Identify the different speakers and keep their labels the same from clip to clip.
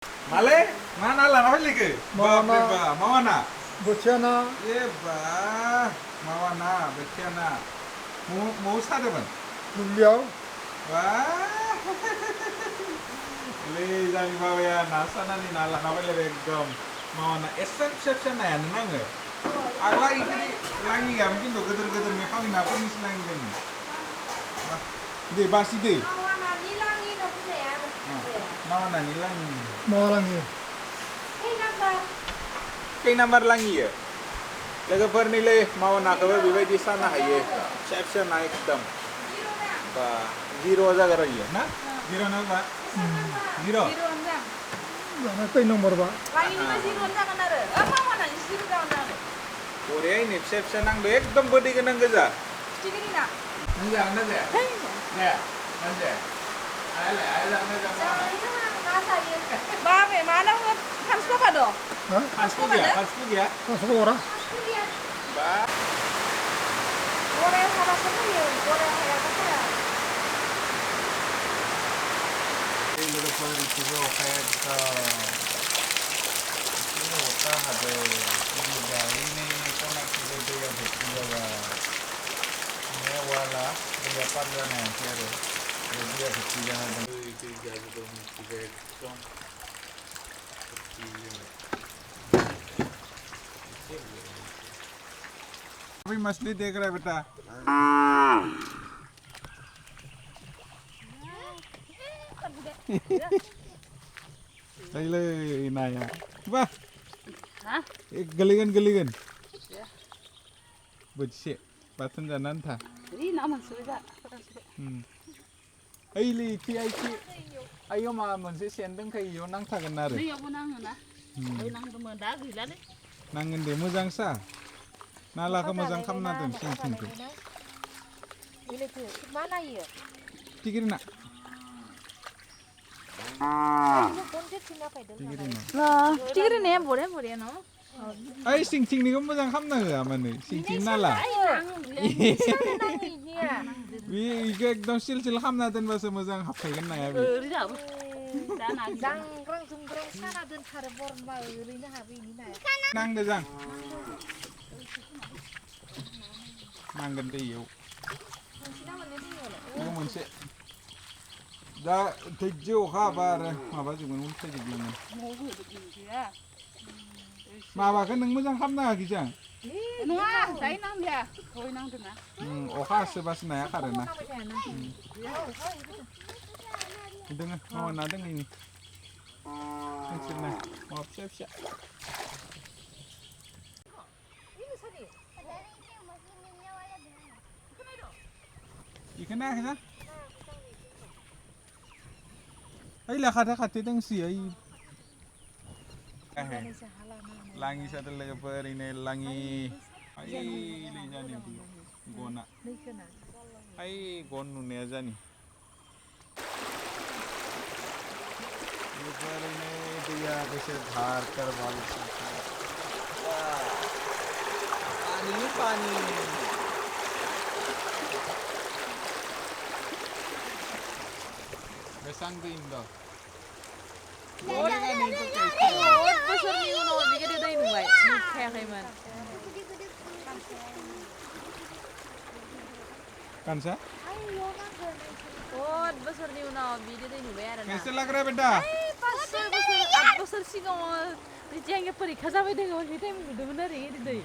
Speaker 1: Male, mana lah nak balik ke? Mawana.
Speaker 2: Bocana.
Speaker 1: Ye bah, mawana, bacana. Mau sada ban?
Speaker 2: Beliau.
Speaker 1: Wah. Le jangan bawa ya nasa nani nala nak balik begam. Mawana exception na yan nang eh. Lagi tadi lagi ya mungkin tu geter-geter memang ini apa nih lagi ni. Deh basi deh. Mawana ni lagi.
Speaker 2: Mau orang ni.
Speaker 1: Kay number lang iya. Laga par nila mawana ka ba bibay di sana haye. Exception na ekdam. Ba zero aja kar iya na? Zero na ba? Zero.
Speaker 2: Jangan kau nomor ba.
Speaker 3: Lagi ni masih ronda kan ada. Mawana ni zero dah ronda.
Speaker 1: Korea ini exception nang do ekdam body ka nang gaza.
Speaker 3: Cikgu ni nak.
Speaker 1: Nang anda ya? Ya. Anda. Ayla anda jangan.
Speaker 3: Babe, mana ngot transfer apa doh?
Speaker 2: Hah?
Speaker 1: Passport ya?
Speaker 2: Masuk orang.
Speaker 1: Ba.
Speaker 3: Korea sama sama ya, Korea ya apa ya?
Speaker 1: Ini laga par itu jo kayak ka. Ini hota ada. Ini kona kita dia betul ya. Ini wala dia parla na kere. Dia betul ya. Itu jadi tu kita kom. अभी मछली देख रहा है बेटा ले इनाया वाह एक गलीगन बच्चे पासन जाना था
Speaker 3: Ini nama sudah.
Speaker 1: आइली की आयो मा मोनसे सेन्दों खायो नांथागोन आरो
Speaker 3: Ini apa nang na? Nang temen dah gila deh.
Speaker 1: नांगोन दे मोजां सा नालाखौ मोजां खालामना दोन सिंखौ
Speaker 3: Ini tu mana ya?
Speaker 1: टिगिरना
Speaker 3: Lah, cikgu ni boleh no.
Speaker 1: ओइ सिंनिखौ मोजां खालामना होआ माने सिंथिं नाला बे इखौ एकदम सिल खालामना दोनबासो मोजां हाबफैगोन नाया बे
Speaker 3: Jangkrang jungkrang sana dan hari borma ini hari ini na.
Speaker 1: नांदो जां नांगोन दे इयाव इयाव मोनसे दा दैज्य अखा हाबा आरो माबाजोबगोन उल्थायजोबगोन माबाखौ नों मोजां खालामनो हायाखैजां
Speaker 3: Nua, saya nang dia. Kau nang tu na.
Speaker 1: अखा हासोबासो नाया खारोना दोङो मावाना दोङो इनि नोंसोरना मावा फिसा फिसा इखौ नायाखैना ओइ लाखाथा खाथि दोंसि ओइ लाङि सादों लोगोफोर इनो लाङि ओइ जानि गना ओइ गन नुनाया जानि लोगोफोर इनो दैया बेसे धार करबाल पानी बेसां दै दं
Speaker 3: Besar ni uno, dia dia dah ini baik. Ni kayak mana?
Speaker 1: kansa
Speaker 3: Oh, besar ni uno, dia dah ini bayar na.
Speaker 1: कैसे लग रहा है बेटा
Speaker 3: Besar sih kamu. Dia jangan pergi. Kaza beda kamu kita ini benar ini dia.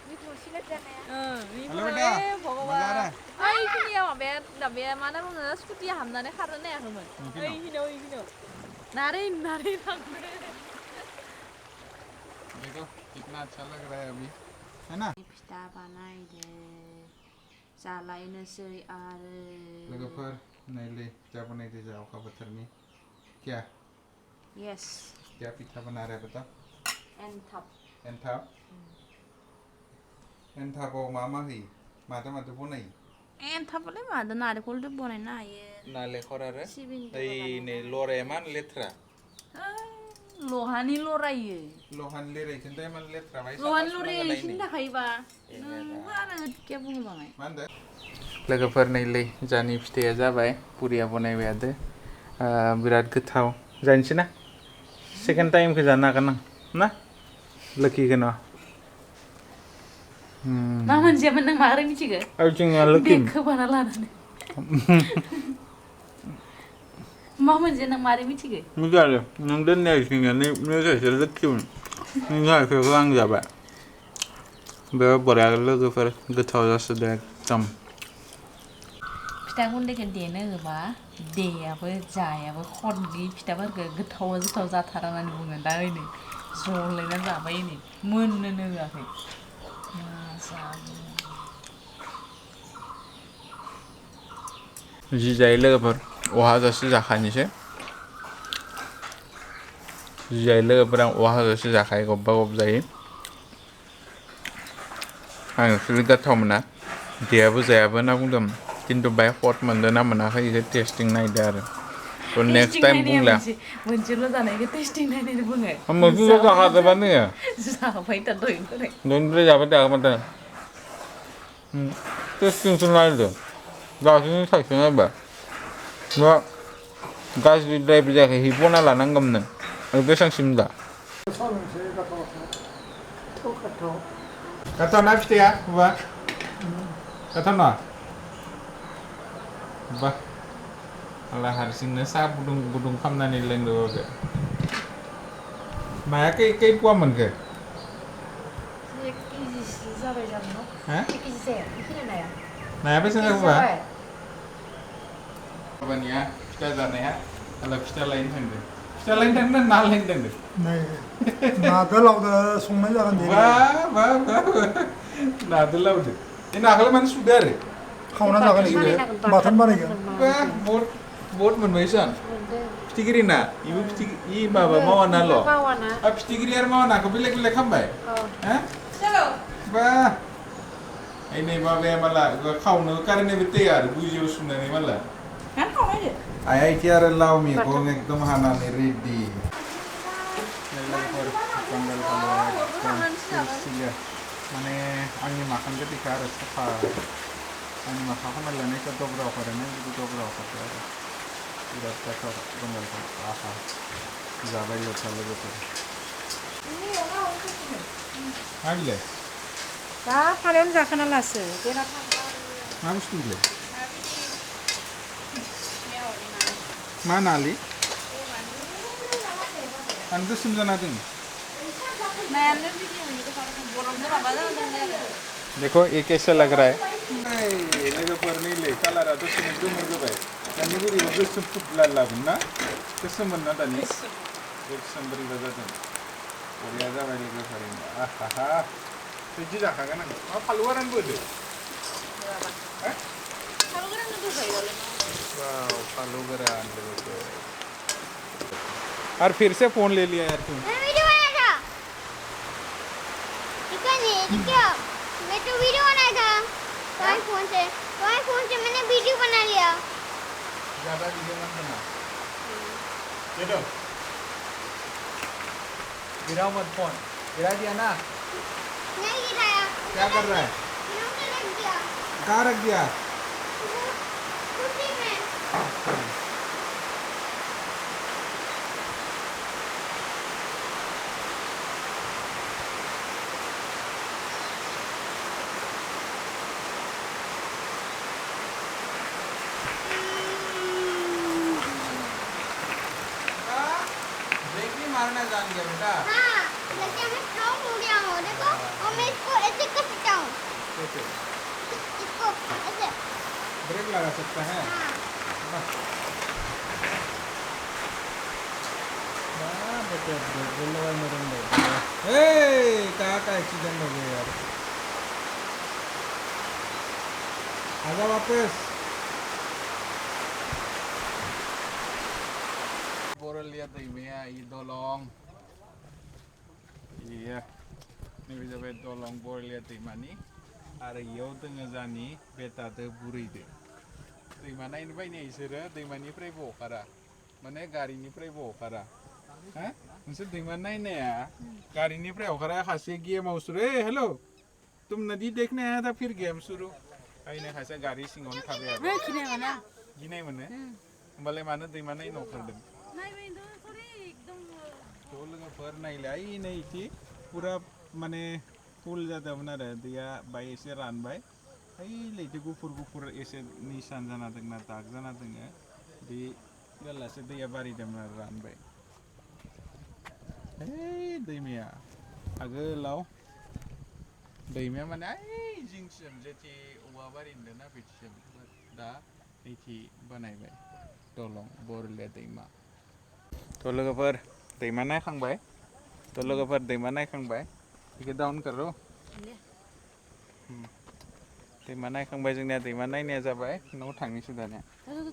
Speaker 3: Ni kursi nak jalan ya. Ni
Speaker 1: hello बेटा मजा आ रहा है
Speaker 3: Ay, ini ya, biar mana pun ada skuti hamdan ni karena ya kamu. Ay, ini. Nari.
Speaker 1: देखो कितना अच्छा log रहा है अभी है ना
Speaker 3: Pista panai de. Salai nasi ada.
Speaker 1: लोगोफोर नायले जा बनायदो जा अखा बोथोरनि क्या
Speaker 3: Yes.
Speaker 1: क्या पिठा बना रहा है बता
Speaker 3: And top.
Speaker 1: एनथाबाव मा होयो माथो बनायो
Speaker 3: And top le mana narik kul tu boleh na ye.
Speaker 1: नालेंखर आरो
Speaker 3: Sibin.
Speaker 1: ओइ नै लराया मान लेथ्रा
Speaker 3: Lohani lorai.
Speaker 1: लहान लेरायखोन दा मान लेथ्रा बाय
Speaker 3: Lohan lorai sini dah kaiba. Mana क्या बुंग बांgai.
Speaker 1: मा होनदो लोगोफोर नैलै जानि फिथाइया जाबाय पुरिया बनायबाय थादो बिराद गोथाव जानोसै ना second time ke jana kan na lucky kan
Speaker 3: मा मोनसेमोन नों मारै मिथिगो
Speaker 1: ayo cing lucky
Speaker 3: बेगखौ बाना लानानै मा मोनसे नों मारै मिथिगो
Speaker 1: मिथिया नों दोननाय सिंया ni सासे lucky neng सासेखौ आं जाबाय बे बरिया लोगोफोर गोथाव जासोदो एकदम
Speaker 3: फिथा गुन्दैखौ देनो होबा देयाबो जायाबो खनजि फिथाफोरखौ गोथाव जाथारा होननानै बुङो दा ओइनै जलायना जाबाय नै मोननोनो होआखै
Speaker 1: जि जायो लोगोफोर अहाजासे जाखानोसै जि जायो लोगोफोर आं अहाजासे जाखायो गब्बा गब जायो आं एक्सुवेलि गोथाव मोना देयाबो जायाबो होनना बुंदों खिन्थु बाय हट मोनदों ना मोनाखै बेखौ टेस्टिं नायदो आरो थ' नेक्स्ट टाइम बुंला
Speaker 3: मोनसेल' जानायखौ टेस्टिं नायनानै बुङो
Speaker 1: मोनसेल' जाखाजोबा नोङो
Speaker 3: जाबाय था दहायनिफ्राय
Speaker 1: दहायनिफ्राय जाबाय थागोन माथो टेस्टिंसो नायदो गासैनि थाइसे नायबाय दा गाज्रिद्रायबो जायाखै हिबना लानांगौमोन नों बेसेबांसिम दा गोथाव ना फिथाइया बा गोथाव ना बा आला हारसिंनो साहा गुदुं खालामनानै लोंदों माया खै पुवा मोनखो
Speaker 3: 1 केजिसो जाबाय जागोन न' 1 केजि जाया बेखिनि
Speaker 1: नाया बेसेबां जाखोबा माबानिया फिथा जानाया आला फिथा लायनो थांदों फिथा लायनो थांदों ना लायनो थांदों
Speaker 2: नादो लावदो संनाय जागोन दे
Speaker 1: बा नादो लावदो बे नाखौलाय मानो सुदो आरो
Speaker 2: खावना जागोन इखो बाथोन बानायगोन
Speaker 1: बा बहुत मोनबाय सान फिथिगिरि ना इबो इ माबा मावा नाल' फिथिगिरि आरो मावा नाखौ बेलेग खालामबाय बा ai này ba về mà lại khâu nữa cái này bị tê à bùi diêu xuống này mà lại
Speaker 3: ngắn không ấy
Speaker 1: ai kia rồi lau mi có nghe tôm hana này ready মানে আমি মাখন ketika harus apa আমি makan kan lain itu dobrau karena itu dobrau karena tidak cocok dengan apa zabai lo chalo betul ada
Speaker 3: 다 파렴 자카나 라스 내가
Speaker 1: Apa sih le? Mana ali? Anda समझना तुम? देखो ये कैसा log रहा है? लगा पर नहीं ले कलर आता सुन दो मुझे भाई यानी वो रिवर्स सब लाल लाल ना कैसे बनना था नहीं एक संबरी बजा तुम और याद आ वाली का करेंगे आहा तुझे जाखा का ना आप फलवारन बोले वाह फलवारन बोले और फिर से फोन ले लिया यार तुम
Speaker 4: मैं तो वीडियो बनाया था तुम्हारे फोन से मैंने वीडियो बना लिया
Speaker 1: ज़्यादा वीडियो मत बना चलो गिराओ मत फोन गिरा दिया ना
Speaker 4: नहीं गिराया
Speaker 1: क्या कर रहा है
Speaker 4: रख दिया
Speaker 1: कहाँ रख दिया
Speaker 4: कुर्सी में
Speaker 1: मारना जान गया बेटा
Speaker 4: हाँ लगता है मैं स्ट्रांग हो गया हूँ देखो और मैं इसको ऐसे कर सकता हूँ
Speaker 1: कैसे
Speaker 4: इसको ऐसे
Speaker 1: ब्रेक लगा सकता है बेटा ब्रेक लगा मेरे में कहाँ का एक्सीडेंट हो गया यार आजा वापस Borol lihat ya ini dolong iya ini bisa bet dolong borol lihat mani ada yau tengah zani beta te buri de mana ini bayi isera mani pray bokara mana gari ini pray bokara hah maksud mana ini ya gari ini pray bokara khasi game mau suruh hello तुम नदी देखने आया था फिर game शुरू I ने खासा गाड़ी सिंगोन खाबे आबे
Speaker 3: किने माना
Speaker 1: गिनाय मोने होमबालाय मानो दैमाना इन' खारदों
Speaker 3: नायबाय दं थोरि एकदम
Speaker 1: तो लोगोफोर नायलाय नै इथि पुरा माने फुल जादोंमोन आरो दैया बाय एसे रानबाय ओइ लैथो गुफुर एसे निसान जाना दंना दाग जाना दोङो बे बेलासे दैया बारिदोंमोन आरो रानबाय ओइ दैमाया आगोलाव दैमाया माने ओइ जिंसिम जेथि औवा बारि होनदोंना बिथिसिम दा नैथि बानायबाय दलं बरले दैमा थ' लोगोफोर दैमा नायखांबाय बेखौ डाउन करो दैमा नायखांबाय जोंनिया दैमा नायनाया जाबाय न'आव थांनोसै दानिया